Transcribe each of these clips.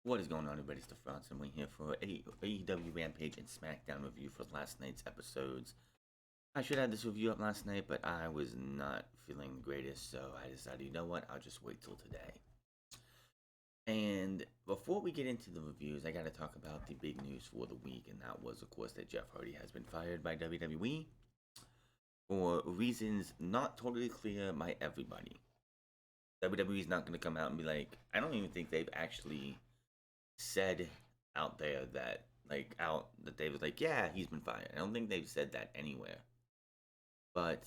What is going on, everybody? It's the Franz, and we're here for a AEW Rampage and SmackDown review for last night's episodes. I should have this review up last night, but I was not feeling the greatest, so I decided, you know what, I'll just wait till today. And before we get into the reviews, I gotta talk about the big news for the week, and that was, of course, that Jeff Hardy has been fired by WWE for reasons not totally clear by everybody. WWE's not gonna come out and be like, I don't even think they've actually said out there that they was like, yeah, he's been fired. I don't think they've said that anywhere. But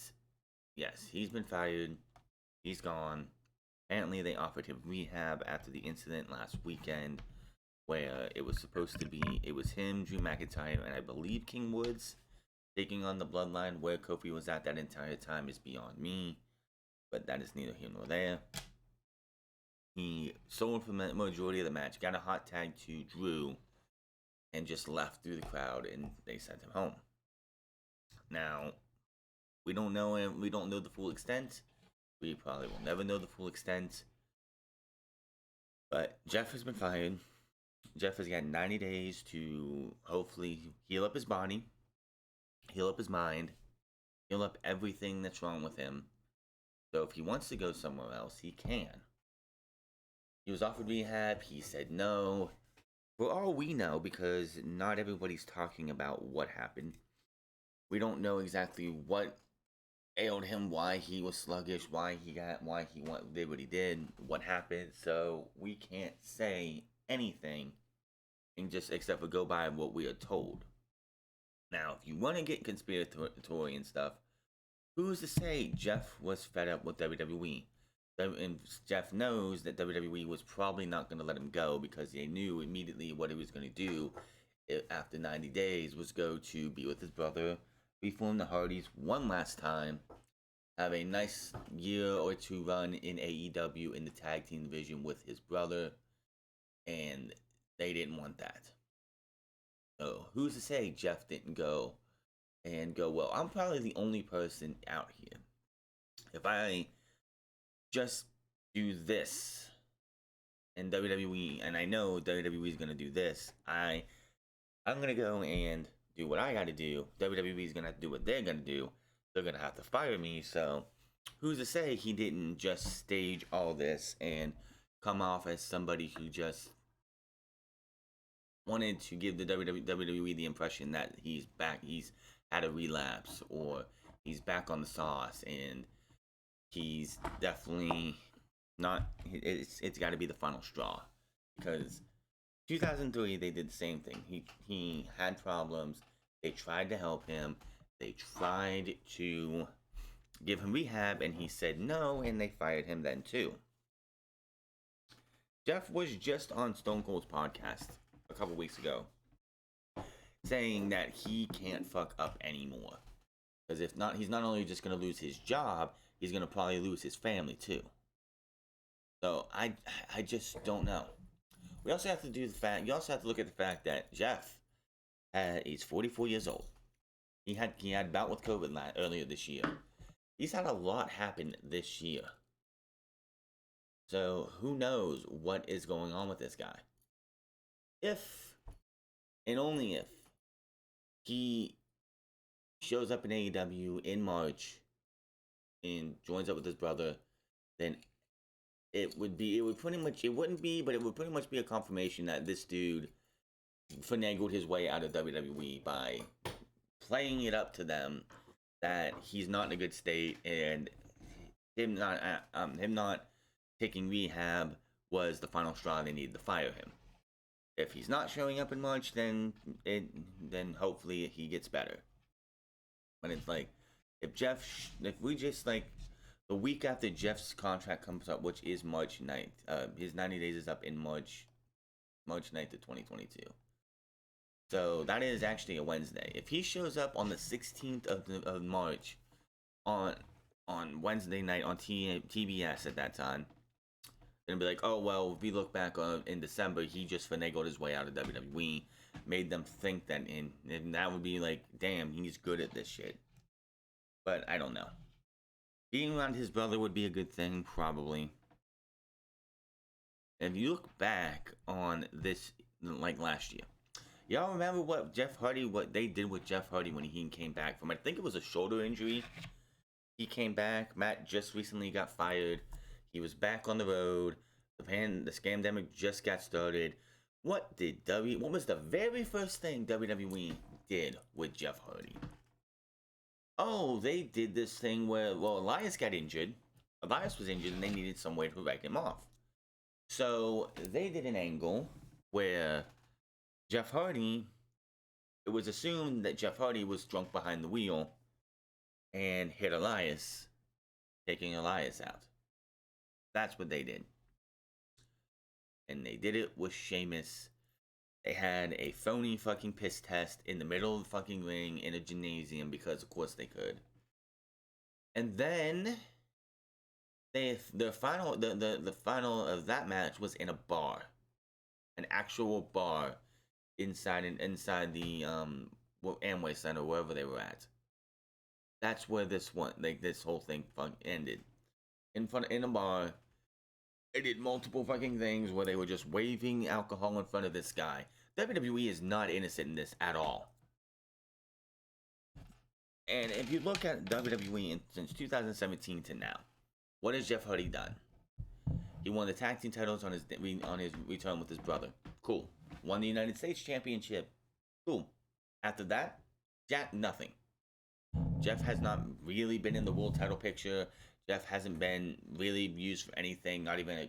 yes, he's been fired. He's gone. Apparently they offered him rehab after the incident last weekend where it was him, Drew McIntyre, and I believe King Woods taking on the Bloodline. Where Kofi was at that entire time is beyond me, but that is neither here nor there. He sold for the majority of the match, got a hot tag to Drew, and just left through the crowd, and they sent him home. Now, we don't know him. We don't know the full extent. We probably will never know the full extent. But Jeff has been fired. Jeff has got 90 days to hopefully heal up his body, heal up his mind, heal up everything that's wrong with him. So if he wants to go somewhere else, he can. He was offered rehab. He said no. For all we know, because not everybody's talking about what happened, we don't know exactly what ailed him, why he was sluggish, why he did what he did, what happened. So we can't say anything, and just except for go by what we are told. Now, if you want to get conspiratorial and stuff, who's to say Jeff was fed up with WWE? And Jeff knows that WWE was probably not going to let him go because they knew immediately what he was going to do after 90 days was go to be with his brother, reform the Hardys one last time, have a nice year or two run in AEW in the tag team division with his brother, and they didn't want that. So who's to say Jeff didn't go, well, I'm probably the only person out here. If I just do this in WWE, and I know WWE is gonna do this, I'm gonna go and do what I gotta do. WWE is gonna have to do what they're gonna do. They're gonna have to fire me. So who's to say he didn't just stage all this and come off as somebody who just wanted to give the WWE the impression that he's back, he's had a relapse, or he's back on the sauce, and he's definitely not. It's got to be the final straw, because 2003 they did the same thing. He had problems. They tried to help him. They tried to give him rehab, and he said no, and they fired him then too. Jeff was just on Stone Cold's podcast a couple weeks ago, saying that he can't fuck up anymore, because if not, he's not only just gonna lose his job, he's gonna probably lose his family too. So I just don't know. We also have to do the fact. You also have to look at the fact that Jeff, he's 44 years old. He had a bout with COVID earlier this year. He's had a lot happen this year. So who knows what is going on with this guy? If and only if he shows up in AEW in March and joins up with his brother, then it would pretty much be a confirmation that this dude finagled his way out of WWE by playing it up to them that he's not in a good state, and him not taking rehab was the final straw. They needed to fire him. If he's not showing up in March, then hopefully he gets better. But it's like, if we just like the week after Jeff's contract comes up, which is March 9th, his 90 days is up in March 9th of 2022. So that is actually a Wednesday. If he shows up on the 16th of March on Wednesday night on TBS at that time, then be like, oh well, if we look back in December, he just finagled his way out of WWE, made them think that, and that would be like, damn, he's good at this shit. But I don't know. Being around his brother would be a good thing, probably. if you look back on this, like last year, y'all remember what they did with Jeff Hardy when he came back from, I think it was a shoulder injury. He came back. Matt just recently got fired. He was back on the road. The scamdemic just got started. What was the very first thing WWE did with Jeff Hardy? Oh, they did this thing where, well, Elias got injured. Elias was injured and they needed some way to write him off. So they did an angle where Jeff Hardy, it was assumed that Jeff Hardy was drunk behind the wheel and hit Elias, taking Elias out. That's what they did. And they did it with Sheamus. They had a phony fucking piss test in the middle of the fucking ring in a gymnasium because of course they could. And then the final of that match was in a bar. An actual bar inside the Amway Center, wherever they were at. That's where this whole thing ended. In a bar. They did multiple fucking things where they were just waving alcohol in front of this guy. WWE is not innocent in this at all. And if you look at WWE since 2017 to now, what has Jeff Hardy done? He won the tag team titles on his return with his brother. Cool. Won the United States Championship. Cool. After that, nothing. Jeff has not really been in the world title picture. Jeff hasn't been really used for anything. Not even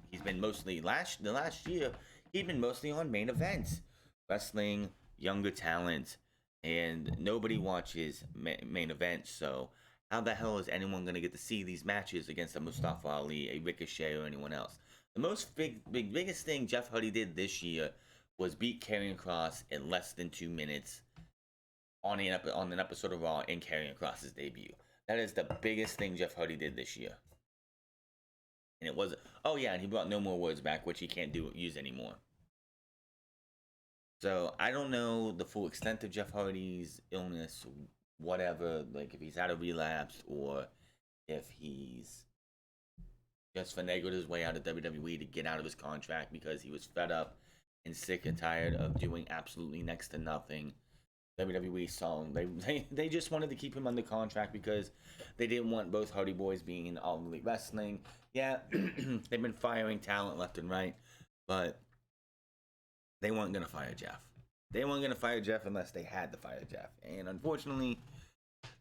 he's been mostly the last year. He'd been mostly on main events, wrestling younger talent, and nobody watches main events. So how the hell is anyone gonna get to see these matches against a Mustafa Ali, a Ricochet, or anyone else? The biggest thing Jeff Hardy did this year was beat Karrion Kross in less than 2 minutes on an episode of Raw in Karrion Kross's debut. That is the biggest thing Jeff Hardy did this year. And it was, oh yeah, and he brought No More Words back, which he can't use anymore. So I don't know the full extent of Jeff Hardy's illness, whatever, like if he's had a relapse or if he's just finagled his way out of WWE to get out of his contract because he was fed up and sick and tired of doing absolutely next to nothing. WWE saw him. They just wanted to keep him under contract because they didn't want both Hardy Boys being in All Elite Wrestling. Yeah, they've been firing talent left and right, but they weren't going to fire Jeff. They weren't going to fire Jeff unless they had to fire Jeff. And unfortunately,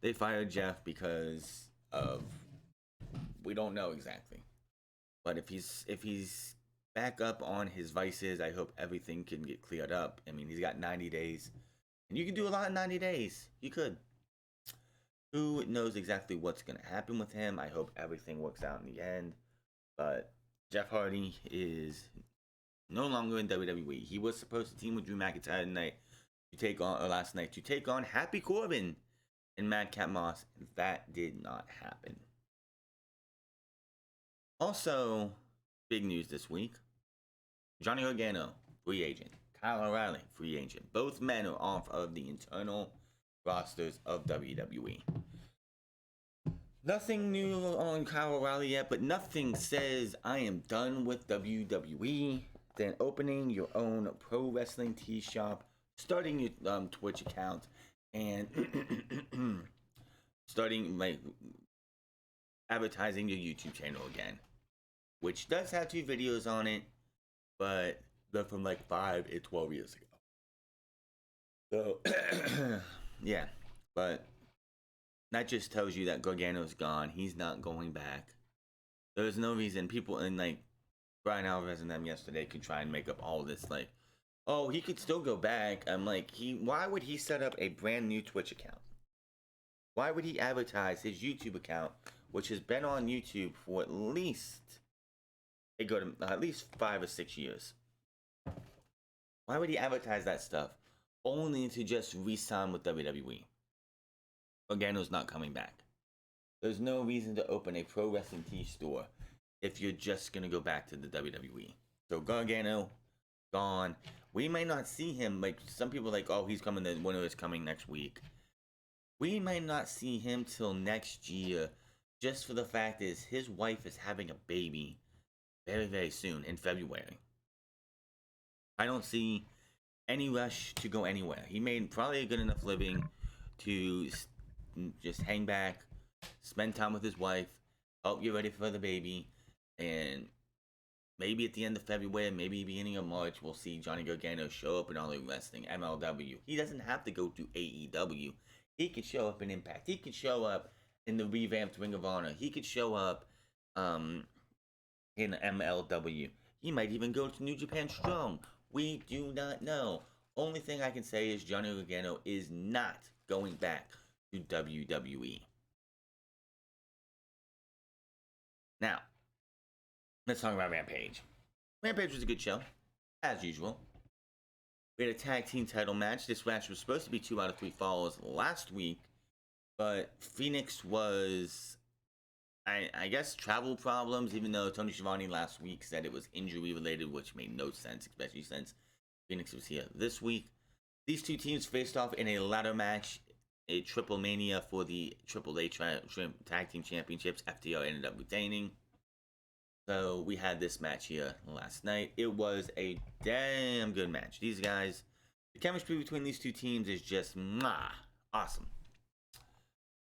they fired Jeff because of, we don't know exactly. But if he's back up on his vices, I hope everything can get cleared up. I mean, he's got 90 days. And you can do a lot in 90 days. You could. Who knows exactly what's going to happen with him? I hope everything works out in the end. But Jeff Hardy is no longer in WWE. He was supposed to team with Drew McIntyre last night to take on Happy Corbin and Madcap Moss. That did not happen. Also, big news this week. Johnny Gargano, free agent. Kyle O'Reilly, free agent. Both men are off of the internal rosters of WWE. Nothing new on Kyle O'Reilly yet, but nothing says I am done with WWE than opening your own pro wrestling tee shop, starting your Twitch account, and starting advertising your YouTube channel again, which does have 2 videos on it, but they're from 5 and 12 years ago. So, yeah, but that just tells you that Gargano's gone. He's not going back. There's no reason people, and Brian Alvarez and them yesterday could try and make up all this, oh, he could still go back. I'm why would he set up a brand new Twitch account? Why would he advertise his YouTube account, which has been on YouTube for at least 5 or 6 years? Why would he advertise that stuff only to just re-sign with WWE? Gargano's not coming back. There's no reason to open a pro wrestling tee store if you're just going to go back to the WWE. So Gargano, gone. We may not see him, some people oh, he's coming, the winner is coming next week. We may not see him till next year, just for the fact is his wife is having a baby. very, very soon in February. I don't see any rush to go anywhere. He made probably a good enough living to just hang back, spend time with his wife, help get ready for the baby, and maybe at the end of February, maybe beginning of March, we'll see Johnny Gargano show up in All Elite Wrestling, MLW. He doesn't have to go to AEW. He could show up in Impact. He could show up in the revamped Ring of Honor. He could show up in MLW. He might even go to New Japan Strong. We do not know. Only thing I can say is Johnny Gargano is not going back to WWE. Now, let's talk about Rampage. Rampage was a good show, as usual. We had a tag team title match. This match was supposed to be 2 out of 3 falls last week, but Phoenix was, I guess, travel problems, even though Tony Schiavone last week said it was injury related, which made no sense, especially since Phoenix was here this week. These two teams faced off in a ladder match, a triple mania for the AAA Tag Team Championships. FTR ended up retaining. So we had this match here last night. It was a damn good match. These guys, the chemistry between these two teams is just awesome.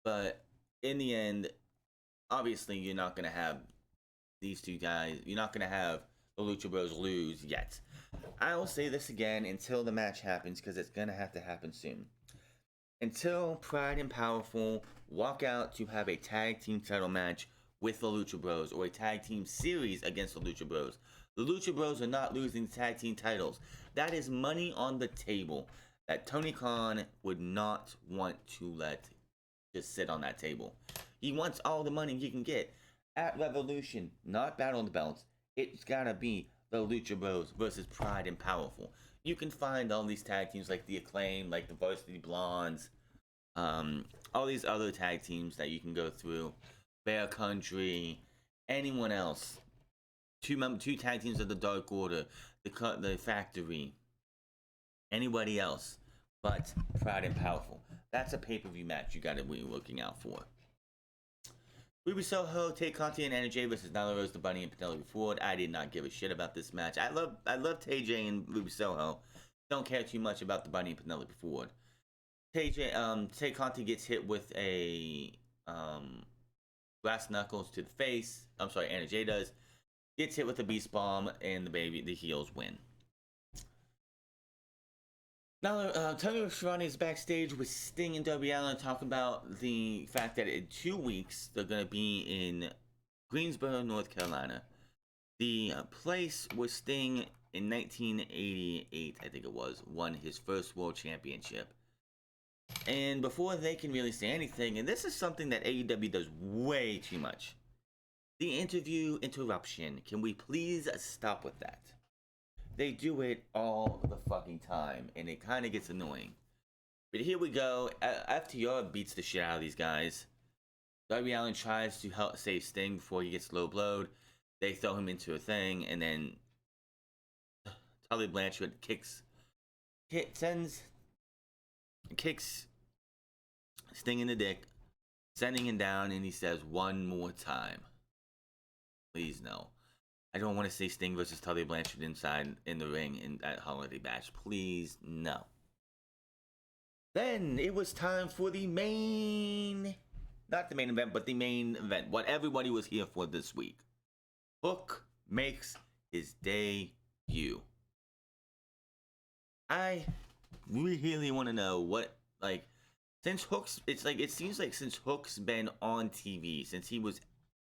But in the end, obviously you're not going to have these two guys, you're not going to have the Lucha Bros lose yet. I will say this again until the match happens, because it's going to happen soon. Until Pride and Powerful walk out to have a tag team title match with the Lucha Bros, or a tag team series against the Lucha Bros, the Lucha Bros are not losing the tag team titles. That is money on the table that Tony Khan would not want to let just sit on that table. He wants all the money he can get. At Revolution, not Battle of the Belts, it's gotta be the Lucha Bros versus Pride and Powerful. You can find all these tag teams like the Acclaim, like the Varsity Blondes, all these other tag teams that you can go through. Bear Country, anyone else. Two tag teams of the Dark Order, the Factory, anybody else but Pride and Powerful. That's a pay-per-view match you gotta be looking out for. Ruby Soho, Tay Conti, and Anna Jay versus Nyla Rose, the Bunny, and Penelope Ford. I did not give a shit about this match. I love Tay J and Ruby Soho. Don't care too much about the Bunny and Penelope Ford. Tay Conti gets hit with a brass knuckles to the face. I'm sorry, Anna Jay does. Gets hit with a beast bomb, and the heels win. Now, Tony Schiavone is backstage with Sting and Darby Allin talking about the fact that in 2 weeks they're going to be in Greensboro, North Carolina. The place where Sting in 1988, I think it was, won his first world championship. And before they can really say anything, and this is something that AEW does way too much, the interview interruption. Can we please stop with that? They do it all the fucking time, and it kind of gets annoying. But here we go. FTR beats the shit out of these guys. Darby Allin tries to help save Sting before he gets low blowed. They throw him into a thing, and then Tully Blanchard kicks Sting in the dick, sending him down, and he says, "One more time." Please no. I don't want to see Sting versus Tully Blanchard inside in the ring in that holiday bash. Please, no. Then it was time for the not the main event, but the main event. What everybody was here for this week. Hook makes his debut. I really want to know what, since Hook's, it seems like since Hook's been on TV, since he was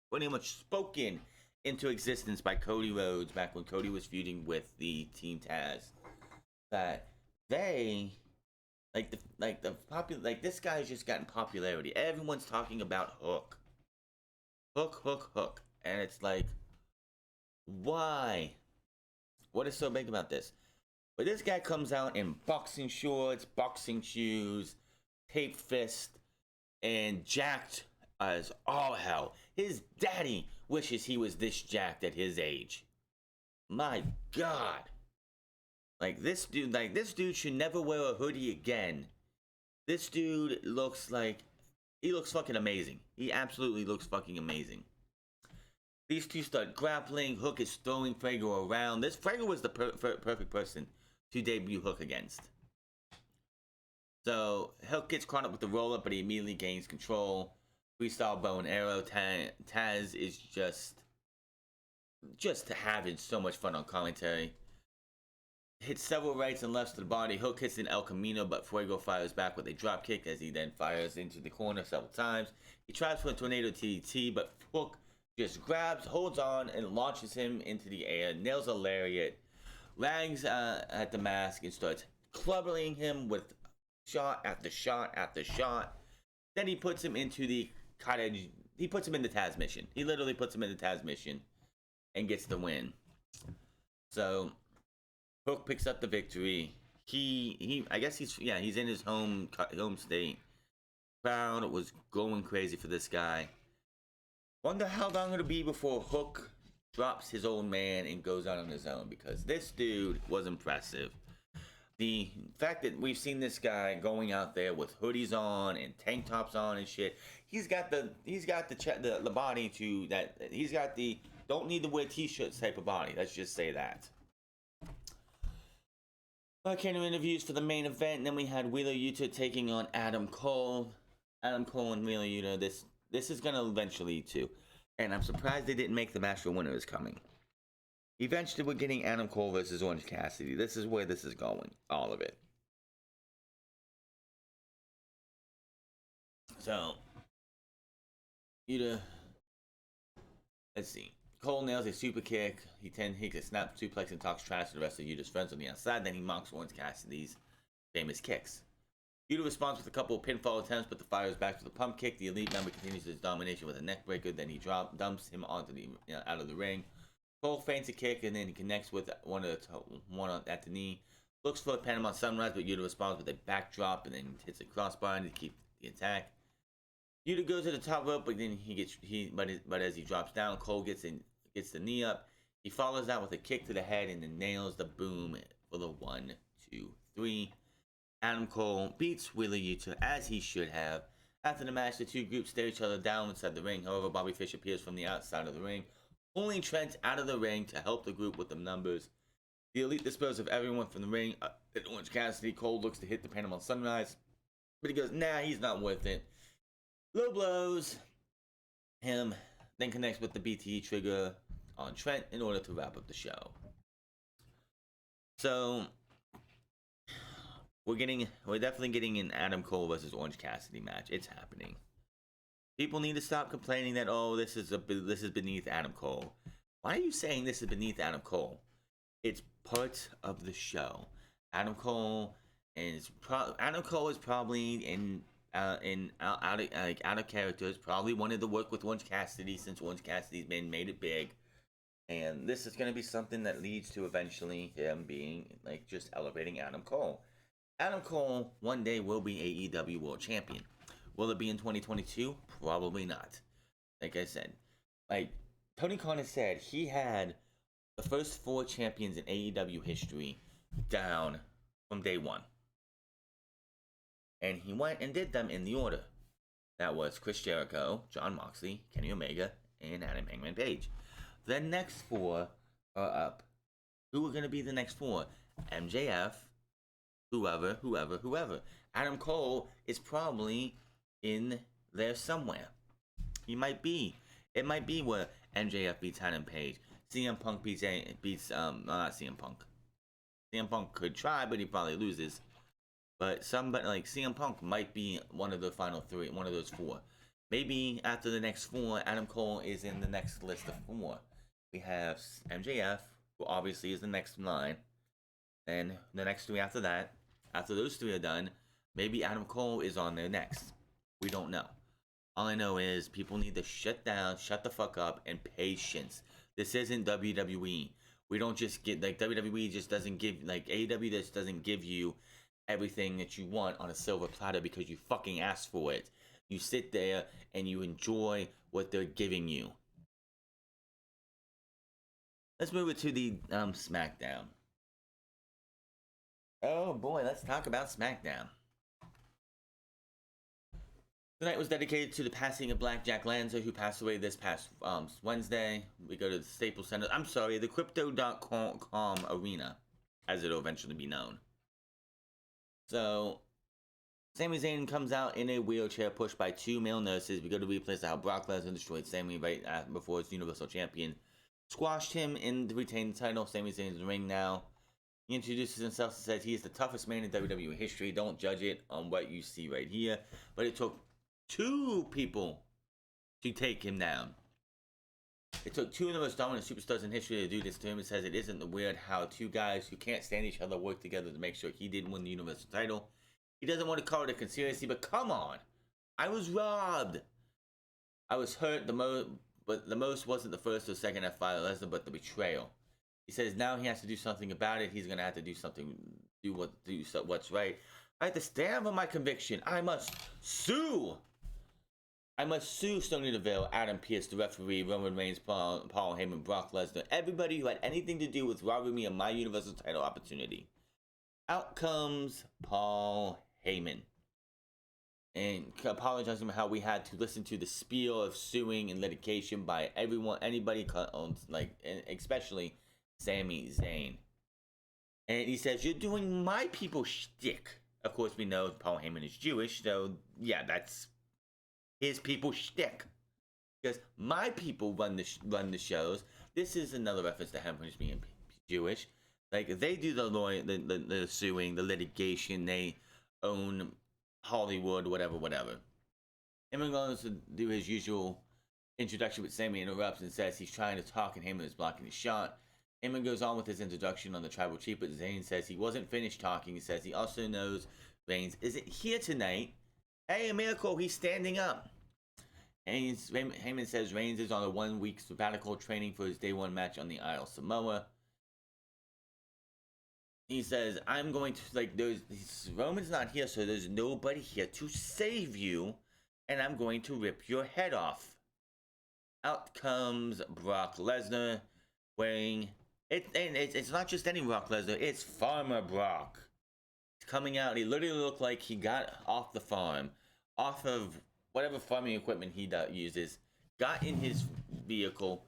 pretty much spoken into existence by Cody Rhodes back when Cody was feuding with the Team Taz, that they this guy's just gotten popularity. Everyone's talking about Hook, and it's like, why? What is so big about this? But this guy comes out in boxing shorts, boxing shoes, taped fist, and jacked as all hell. His daddy wishes he was this jacked at his age. My God. This dude should never wear a hoodie again. This dude looks fucking amazing. He absolutely looks fucking amazing. These two start grappling. Hook is throwing Fuego around. Fuego was the perfect person to debut Hook against. So Hook gets caught up with the roll up, but he immediately gains control. Freestyle bow and arrow. Taz is just having so much fun on commentary. Hits several rights and lefts to the body. Hook hits an El Camino, but Fuego fires back with a drop kick as he then fires into the corner several times. He tries for a tornado TDT, but Hook just grabs, holds on, and launches him into the air. Nails a lariat. Langs at the mask and starts clubbering him with shot after shot after shot. Then he puts him into the cottage. He puts him in the Taz mission. He literally puts him in the Taz mission and gets the win. So Hook picks up the victory. I guess he's in his home state. Crowd was going crazy for this guy. Wonder how long it'll be before Hook drops his old man and goes out on his own, because this dude was impressive. The fact that we've seen this guy going out there with hoodies on and tank tops on and shit, he's got the body to that. He's got the don't need to wear t-shirts type of body. Let's just say that. Volcano interviews for the main event, and then we had Wheeler Yuta taking on Adam Cole. Adam Cole and Wheeler Yuta. This is gonna eventually lead to, and I'm surprised they didn't make the match for winner is coming. Eventually, we're getting Adam Cole versus Orange Cassidy. This is where this is going. All of it. So, Yuta. Let's see. Cole nails a super kick. He takes a snap suplex and talks trash to the rest of Yuta's friends on the outside. Then he mocks Orange Cassidy's famous kicks. Yuta responds with a couple of pinfall attempts, but the fires back to the pump kick. The elite member continues his domination with a neck breaker. Then he dumps him onto out of the ring. Cole feints a kick, and then he connects with one at the knee. Looks for a Panama Sunrise, but Yuta responds with a backdrop and then hits a crossbar to keep the attack. Yuta goes to the top rope, but then but as he drops down, Cole gets the knee up. He follows that with a kick to the head and then nails the boom for the 1, 2, 3. Adam Cole beats Wheeler Yuta as he should have. After the match, the two groups stare each other down inside the ring. However, Bobby Fish appears from the outside of the ring, pulling Trent out of the ring to help the group with the numbers. The elite dispose of everyone from the ring. At Orange Cassidy, Cole looks to hit the Panama Sunrise, but he goes, nah, he's not worth it. Low blows him, then connects with the BTE trigger on Trent in order to wrap up the show. So we're definitely getting an Adam Cole versus Orange Cassidy match. It's happening. People need to stop complaining that this is beneath Adam Cole. Why are you saying this is beneath Adam Cole? It's part of the show. Adam Cole is probably out of character. Probably wanted to work with Orange Cassidy since Orange Cassidy's made it big, and this is going to be something that leads to eventually him being just elevating Adam Cole. Adam Cole one day will be AEW World Champion. Will it be in 2022? Probably not. Like I said, Tony Khan has said, he had the first 4 champions in AEW history down from day one. And he went and did them in the order. That was Chris Jericho, Jon Moxley, Kenny Omega, and Adam Hangman Page. The next 4 are up. Who are going to be the next 4? MJF, whoever. Adam Cole is probably in there somewhere. He might be. It might be where MJF beats Adam Page. CM Punk beats not CM Punk. CM Punk could try, but he probably loses. But somebody like CM Punk might be one of the final 3, one of those 4. Maybe after the next 4, Adam Cole is in the next list of 4. We have MJF, who obviously is the next in line. Then the next 3 after that. After those 3 are done, maybe Adam Cole is on there next. We don't know. All I know is people need to shut the fuck up, and patience. This isn't WWE. We don't just get, WWE just doesn't give, AEW just doesn't give you everything that you want on a silver platter because you fucking asked for it. You sit there and you enjoy what they're giving you. Let's move it to the SmackDown. Oh boy, let's talk about SmackDown. The night was dedicated to the passing of Black Jack Lanza, who passed away this past Wednesday. We go to the Staples Center. I'm sorry, the Crypto.com Arena, as it'll eventually be known. So, Sami Zayn comes out in a wheelchair pushed by two male nurses. We go to replays of how Brock Lesnar destroyed Sami right before his Universal Champion squashed him and retained the title. Sami Zayn's in the ring now. He introduces himself and says he is the toughest man in WWE history. Don't judge it on what you see right here. But it took two people to take him down. It took two of the most dominant superstars in history to do this to him. It says it isn't weird how two guys who can't stand each other work together to make sure he didn't win the Universal title. He doesn't want to call it a conspiracy, but come on. I was robbed. I was hurt the most, but the most wasn't the first or second F5 Lesnar, but the betrayal. He says now he has to do something about it. He's going to have to do something, do what's right. I have to stand for my conviction. I must sue. I must sue Sonya Deville, Adam Pearce, the referee, Roman Reigns, Paul Heyman, Brock Lesnar, everybody who had anything to do with robbing me of my Universal title opportunity. Out comes Paul Heyman, and apologizing for how we had to listen to the spiel of suing and litigation by everyone, anybody, like, especially Sami Zayn. And he says, "You're doing my people shtick." Of course, we know Paul Heyman is Jewish, so yeah, that's his people shtick. Because my people run the shows. This is another reference to him being Jewish. Like, they do the suing, the litigation. They own Hollywood, whatever. Heyman goes to do his usual introduction, but Sami interrupts and says he's trying to talk, and Heyman is blocking his shot. Heyman goes on with his introduction on the Tribal Chief, but Zayn says he wasn't finished talking. He says he also knows Reigns isn't here tonight. Hey, a miracle, he's standing up. And Heyman says Reigns is on a 1-week sabbatical training for his day one match on the Isle of Samoa. He says, I'm going to, like, Roman's not here, so there's nobody here to save you, and I'm going to rip your head off. Out comes Brock Lesnar, wearing, it's not just any Brock Lesnar, it's Farmer Brock. He's coming out, he literally looked like he got off the farm, off of whatever farming equipment he uses, got in his vehicle,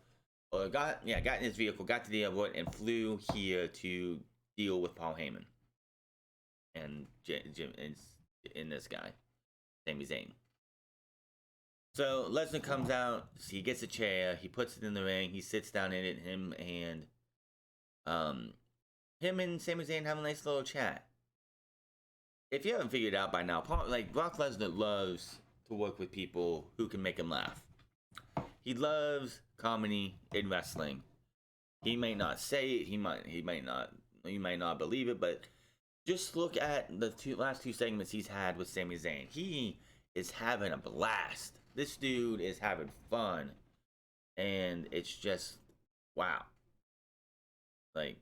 got in his vehicle, got to the airport, and flew here to deal with Paul Heyman and Jim and this guy, Sami Zayn. So Lesnar comes out, he gets a chair, he puts it in the ring, he sits down in it, him and Sami Zayn have a nice little chat. If you haven't figured it out by now, Brock Lesnar loves to work with people who can make him laugh. He loves comedy in wrestling. He may not say it, he might not believe it, but just look at the last two segments he's had with Sami Zayn. He is having a blast. This dude is having fun, and it's just wow. Like,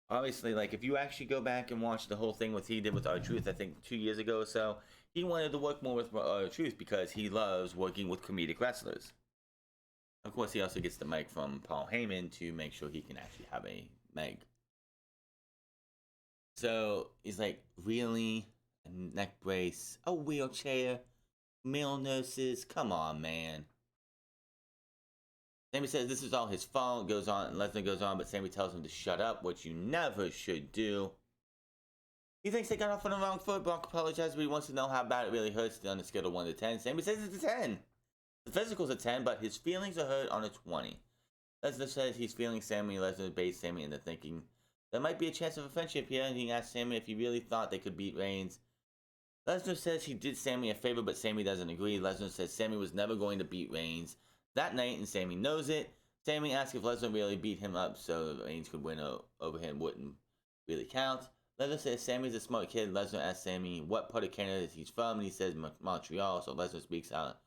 obviously, like, if you actually go back and watch the whole thing what he did with R-Truth, I think 2 years ago or so, he wanted to work more with R-Truth because he loves working with comedic wrestlers. Of course, he also gets the mic from Paul Heyman to make sure he can actually have a mic. So he's like, really? A neck brace, a wheelchair, male nurses, come on, man. Sami says this is all his fault, goes on, Lesnar goes on, but Sami tells him to shut up, which you never should do. He thinks they got off on the wrong foot. Brock apologizes, but he wants to know how bad it really hurts on a scale of 1 to 10. Sami says it's a 10. The physical's a 10, but his feelings are hurt on a 20. Lesnar says he's feeling Sami. Lesnar baits Sami into thinking there might be a chance of a friendship here, and he asks Sami if he really thought they could beat Reigns. Lesnar says he did Sami a favor, but Sami doesn't agree. Lesnar says Sami was never going to beat Reigns that night, and Sami knows it. Sami asks if Lesnar really beat him up so Reigns could win over him wouldn't really count. Lesnar says Sami's a smart kid. Lesnar asks Sami what part of Canada he's from, and he says Montreal, so Lesnar speaks out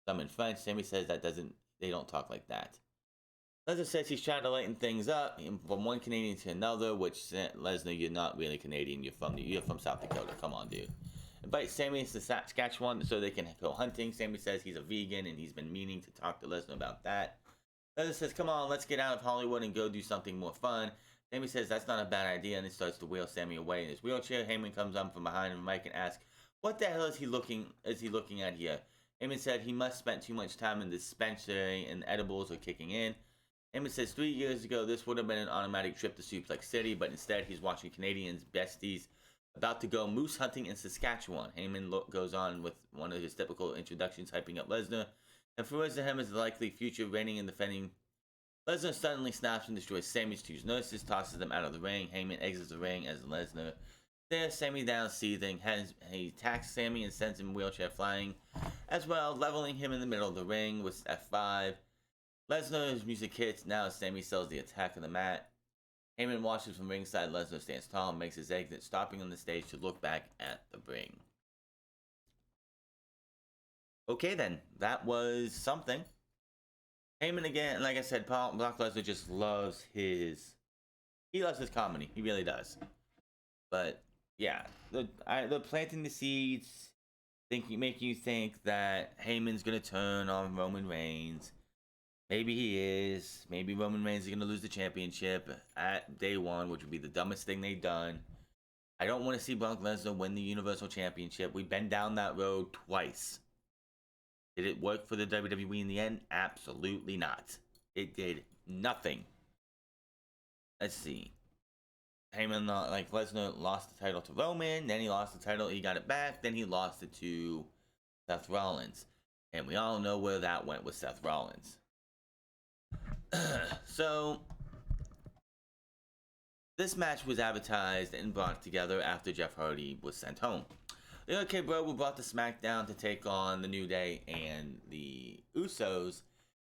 some in French. Sami says they don't talk like that. Lesnar says he's trying to lighten things up from one Canadian to another, which Lesnar, you're not really Canadian, you're from South Dakota, come on, dude. Invites Sami to Saskatchewan so they can go hunting. Sami says he's a vegan and he's been meaning to talk to Lesnar about that. Lesnar says, come on, let's get out of Hollywood and go do something more fun. Sami says that's not a bad idea, and he starts to wheel Sami away in his wheelchair. Heyman comes up from behind him, Mike, and asks What the hell is he looking at here? Heyman said he must spend too much time in the dispensary and edibles are kicking in. Heyman says 3 years ago this would have been an automatic trip to Suplex City, but instead he's watching Canadians besties about to go moose hunting in Saskatchewan. Heyman goes on with one of his typical introductions, hyping up Lesnar, and refers to him as the likely future reigning and defending. Lesnar suddenly snaps and destroys Sammy's two nurses, tosses them out of the ring. Heyman exits the ring as Lesnar stares Sammy down, seething. He attacks Sammy and sends him wheelchair flying as well, leveling him in the middle of the ring with F5. Lesnar's music hits. Now Sammy sells the attack on the mat. Heyman watches from ringside. Lesnar stands tall and makes his exit, stopping on the stage to look back at the ring. Okay then, that was something. Heyman again, like I said, Brock Lesnar just loves his comedy. He really does. But yeah, the planting the seeds, making you think that Heyman's gonna turn on Roman Reigns. Maybe he is. Maybe Roman Reigns is gonna lose the championship at day one, which would be the dumbest thing they've done. I don't want to see Brock Lesnar win the Universal Championship. We've been down that road twice. Did it work for the WWE in the end? Absolutely not. It did nothing. Let's see. Heyman, Lesnar lost the title to Roman, then he lost the title, he got it back, then he lost it to Seth Rollins. And we all know where that went with Seth Rollins. So, this match was advertised and brought together after Jeff Hardy was sent home. The OK Bro were brought to SmackDown to take on the New Day and the Usos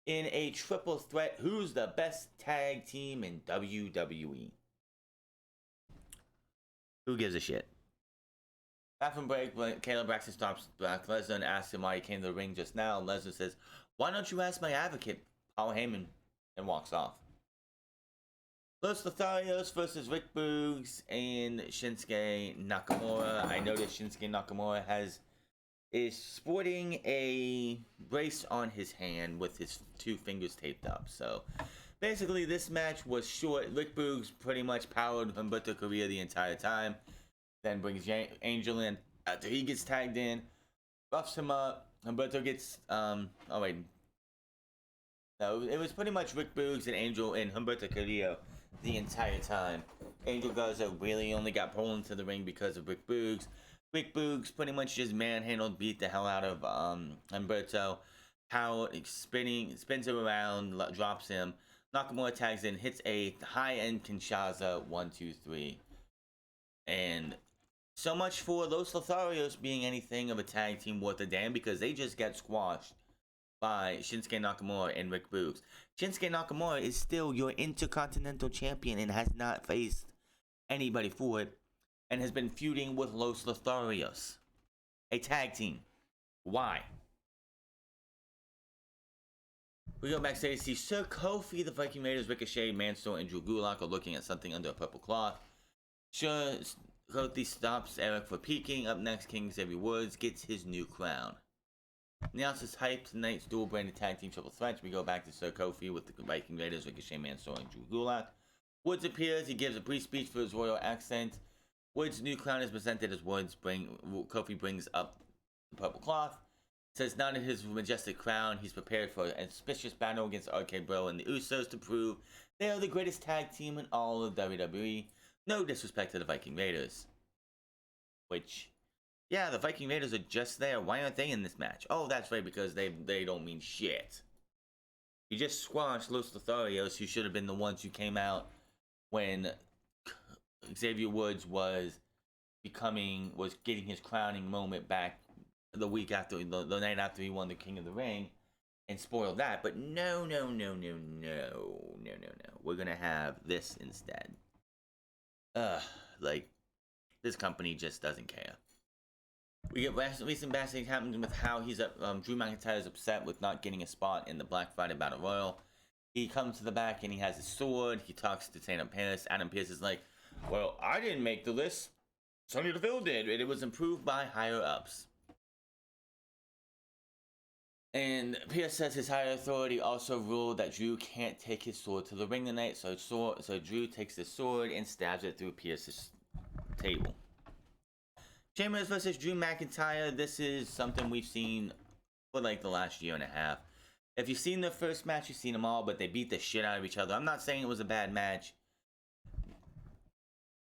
in a triple threat. Who's the best tag team in WWE? Who gives a shit? Bathroom break, Kayla Braxton stops Brock Lesnar and asks him why he came to the ring just now. Lesnar says, "Why don't you ask my advocate, Paul Heyman?" and walks off. Los Lotharios versus Rick Boogs and Shinsuke Nakamura. I noticed Shinsuke Nakamura is sporting a brace on his hand with his two fingers taped up. So basically this match was short. Rick Boogs pretty much powered Humberto Carrillo the entire time. Then brings Angel in after he gets tagged in. Buffs him up. Humberto gets oh wait. No, it was pretty much Rick Boogs and Angel and Humberto Carrillo the entire time. Angel Garza really only got pulled into the ring because of Rick Boogs. Rick Boogs pretty much just manhandled, beat the hell out of Humberto. Spins him around, drops him. Nakamura tags in, hits a high-end Kinshasa 1-2-3. And so much for Los Lotharios being anything of a tag team worth a damn, because they just get squashed by Shinsuke Nakamura and Rick Boogs. Shinsuke Nakamura is still your Intercontinental Champion and has not faced anybody for it, and has been feuding with Los Lotharios, a tag team. Why? We go backstage to see Sir Kofi, the Viking Raiders, Ricochet, Mansoor, and Drew Gulak are looking at something under a purple cloth. Sure, Kofi stops Eric for peeking. Up next, King Xavier Woods gets his new crown. Announces hype tonight's dual branded tag team triple threat. We go back to Sir Kofi with the Viking Raiders, Ricochet, Mansoor, and Drew Gulak. Woods appears. He gives a brief speech for his royal accent. Woods' new crown is presented as Kofi brings up the purple cloth. Says not in his majestic crown, he's prepared for an auspicious battle against RK Bro and the Usos to prove they are the greatest tag team in all of WWE. No disrespect to the Viking Raiders. Which, yeah, the Viking Raiders are just there. Why aren't they in this match? Oh, that's right, because they don't mean shit. You just squashed Los Lotharios, who should have been the ones who came out when Xavier Woods was getting his crowning moment back the week after, the night after he won the King of the Ring, and spoiled that. But no. We're gonna have this instead. This company just doesn't care. We get recent backstage happening with how Drew McIntyre is upset with not getting a spot in the Black Friday Battle Royal. He comes to the back and he has his sword. He talks to Adam Pearce. Adam Pearce is like, "Well, I didn't make the list. Sonya Deville did, and it was improved by higher ups." And Pearce says his higher authority also ruled that Drew can't take his sword to the ring tonight, so Drew takes the sword and stabs it through Pearce's table. Sheamus versus Drew McIntyre. This is something we've seen for like the last year and a half. If you've seen the first match, you've seen them all, but they beat the shit out of each other. I'm not saying it was a bad match.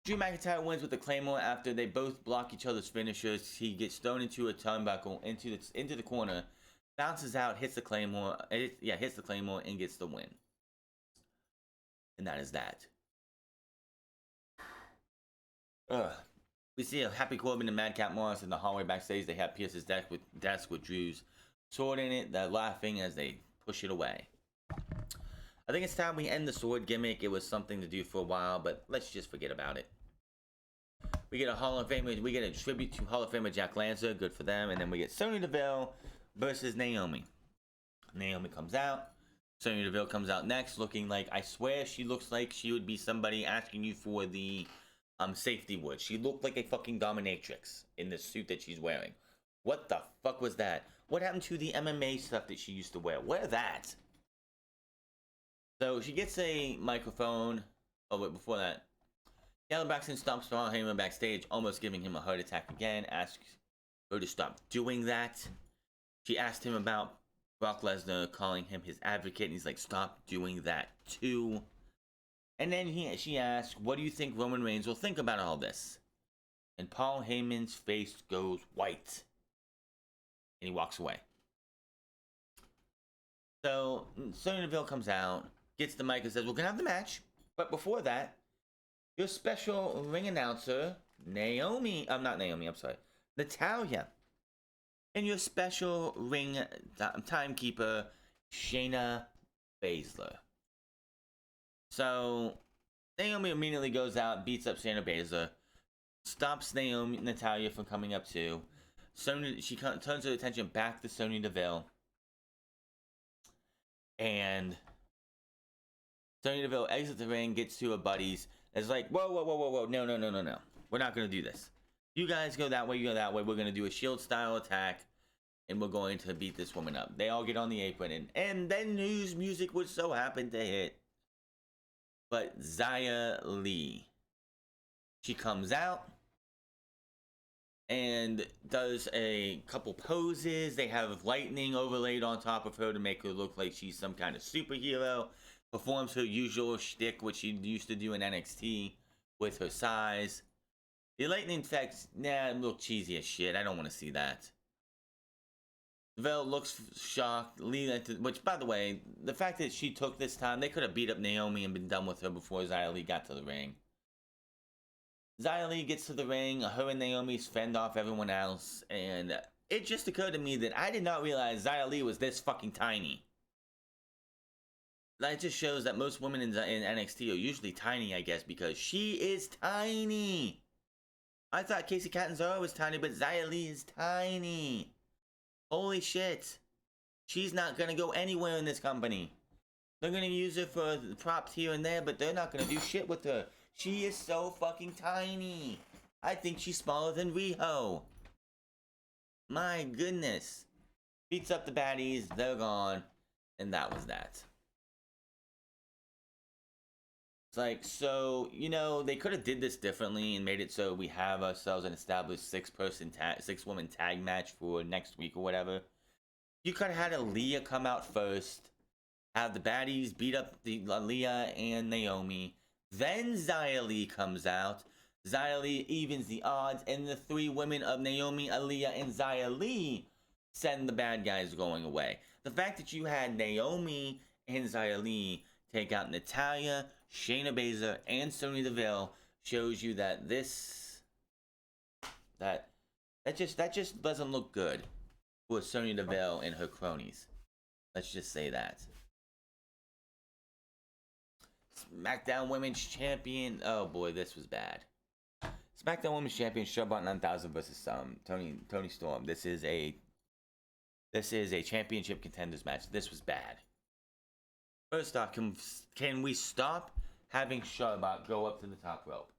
Drew McIntyre wins with the Claymore after they both block each other's finishers. He gets thrown into a turnbuckle into the corner, bounces out, hits the Claymore. Hits the Claymore and gets the win. And that is that. We see a Happy Corbin and Madcap Morris in the hallway backstage. They have Pierce's desk with Drew's sword in it. They're laughing as they push it away. I think it's time we end the sword gimmick. It was something to do for a while, but let's just forget about it. We get a Hall of Famer. We get a tribute to Hall of Famer Jack Lancer. Good for them. And then we get Sonya Deville versus Naomi. Naomi comes out. Sonya Deville comes out next, looking like, I swear she looks like she would be somebody asking you for the safety wood. She looked like a fucking dominatrix in the suit that she's wearing. What the fuck was that? What happened to the MMA stuff that she used to wear? Wear that. So she gets a microphone. Oh, wait, before that. Taylor Braxton stomps Paul Heyman backstage, almost giving him a heart attack again. Asks her to stop doing that. She asked him about Brock Lesnar calling him his advocate, and he's like, stop doing that too. And then she asks, what do you think Roman Reigns will think about all this? And Paul Heyman's face goes white. And he walks away. So Sonya Deville comes out, gets the mic and says, we're going to have the match. But before that, your special ring announcer, Natalya, and your special ring timekeeper, Shayna Baszler. So Naomi immediately goes out, beats up Shayna Baszler, stops Natalya from coming up too. She turns her attention back to Sonya Deville. And Sonya Deville exits the ring, gets to her buddies. It's like, whoa, no. We're not going to do this. You guys go that way, you go that way. We're going to do a shield style attack, and we're going to beat this woman up. They all get on the apron, and then news music would so happen to hit. But Xia Li, she comes out and does a couple poses. They have lightning overlaid on top of her to make her look like she's some kind of superhero. Performs her usual shtick, which she used to do in NXT with her size. The lightning effects, look cheesy as shit. I don't want to see that. Deville looks shocked. Which, by the way, the fact that she took this time, they could have beat up Naomi and been done with her before Xia Li got to the ring. Xia Li gets to the ring. Her and Naomi fend off everyone else. And it just occurred to me that I did not realize Xia Li was this fucking tiny. That just shows that most women in NXT are usually tiny, I guess, because she is tiny. I thought Kacy Catanzaro was tiny, but Xia Li is tiny. Holy shit. She's not going to go anywhere in this company. They're going to use her for props here and there, but they're not going to do shit with her. She is so fucking tiny. I think she's smaller than Riho. My goodness. Beats up the baddies, they're gone, and that was that. It's like, so, they could have did this differently and made it so we have ourselves an established six-woman tag match for next week or whatever. You could have had Aaliyah come out first, have the baddies beat up Aaliyah and Naomi, then Xia Li comes out, Xia Li evens the odds, and the three women of Naomi, Aaliyah, and Xia Li send the bad guys going away. The fact that you had Naomi and Xia Li take out Natalya, Shayna Baszler, and Sonya Deville shows you that that just doesn't look good for Sonya Deville and her cronies. Let's just say that. SmackDown Women's Champion. Oh boy, this was bad. SmackDown Women's Champion Charlotte 9000 versus Toni Storm. This is a championship contenders match. This was bad. First off, can we stop having Charlotte go up to the top rope?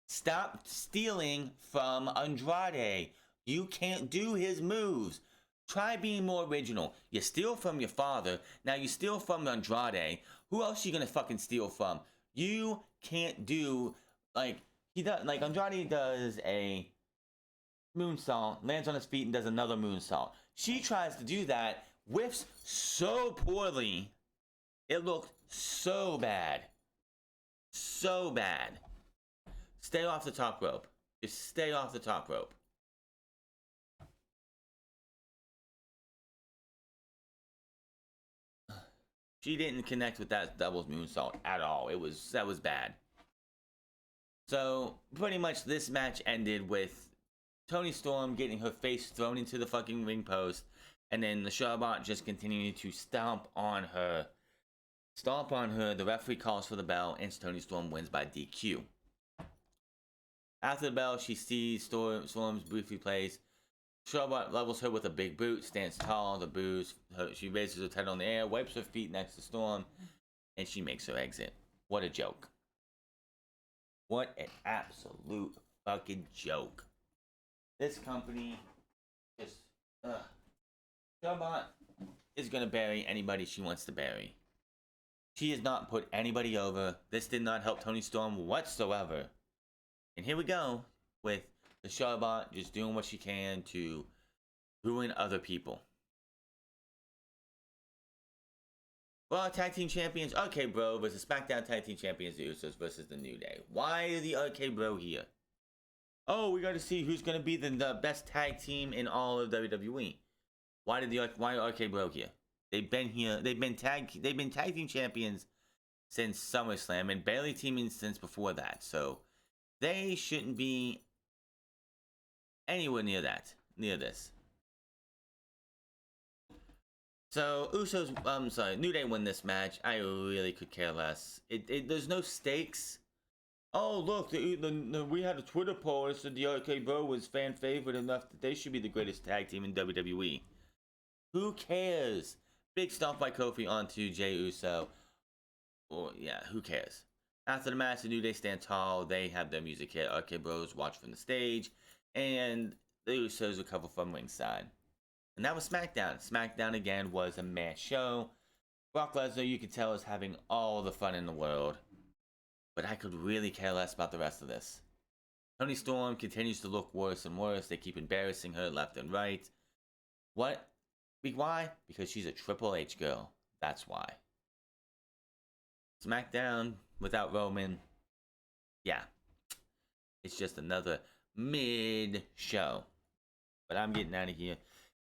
Stop stealing from Andrade. You can't do his moves. Try being more original. You steal from your father. Now you steal from Andrade. Who else are you gonna fucking steal from? You can't do like he does. Like Andrade does a moonsault, lands on his feet, and does another moonsault. She tries to do that, whiffs so poorly. It looked so bad. So bad. Stay off the top rope. Just stay off the top rope. She didn't connect with that doubles moonsault at all. That was bad. So pretty much this match ended with Toni Storm getting her face thrown into the fucking ring post, and then the Charlotte just continuing to stomp on her. The referee calls for the bell, and Toni Storm wins by DQ. After the bell, she sees Storm's briefly plays. Charlotte levels her with a big boot, stands tall, she raises her title in the air, wipes her feet next to Storm, and she makes her exit. What a joke. What an absolute fucking joke. This company just, Charlotte is gonna bury anybody she wants to bury. She has not put anybody over. This did not help Toni Storm whatsoever. And here we go with the Charlotte just doing what she can to ruin other people. Raw Tag Team Champions, RK Bro versus SmackDown Tag Team Champions, the Usos versus the New Day. Why is the RK Bro here? Oh, we got to see who's going to be the best tag team in all of WWE. Why RK Bro here? They've been here. They've been tag team champions since SummerSlam and barely teaming since before that. So they shouldn't be anywhere near this. So New Day win this match. I really could care less. There's no stakes. Oh look, we had a Twitter poll that said the RK Bro was fan favorite enough that they should be the greatest tag team in WWE. Who cares? Big stomp by Kofi onto Jey Uso. Well, yeah, who cares? After the match, the New Day stand tall. They have their music hit. RK Bros watch from the stage, and the Usos recover from ringside. And that was SmackDown. SmackDown again was a meh show. Brock Lesnar, you could tell, is having all the fun in the world. But I could really care less about the rest of this. Toni Storm continues to look worse and worse. They keep embarrassing her left and right. What? Why? Because she's a Triple H girl. That's why. SmackDown without Roman. Yeah. It's just another mid-show. But I'm getting out of here.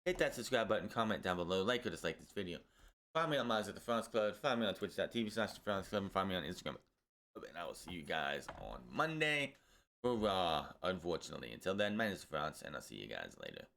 Hit that subscribe button, comment down below, like or dislike this video. Find me on Miles at the France Club. Find me on twitch.tv/thefrance Club. And find me on Instagram. And I will see you guys on Monday for Raw, unfortunately. Until then, my name is France, and I'll see you guys later.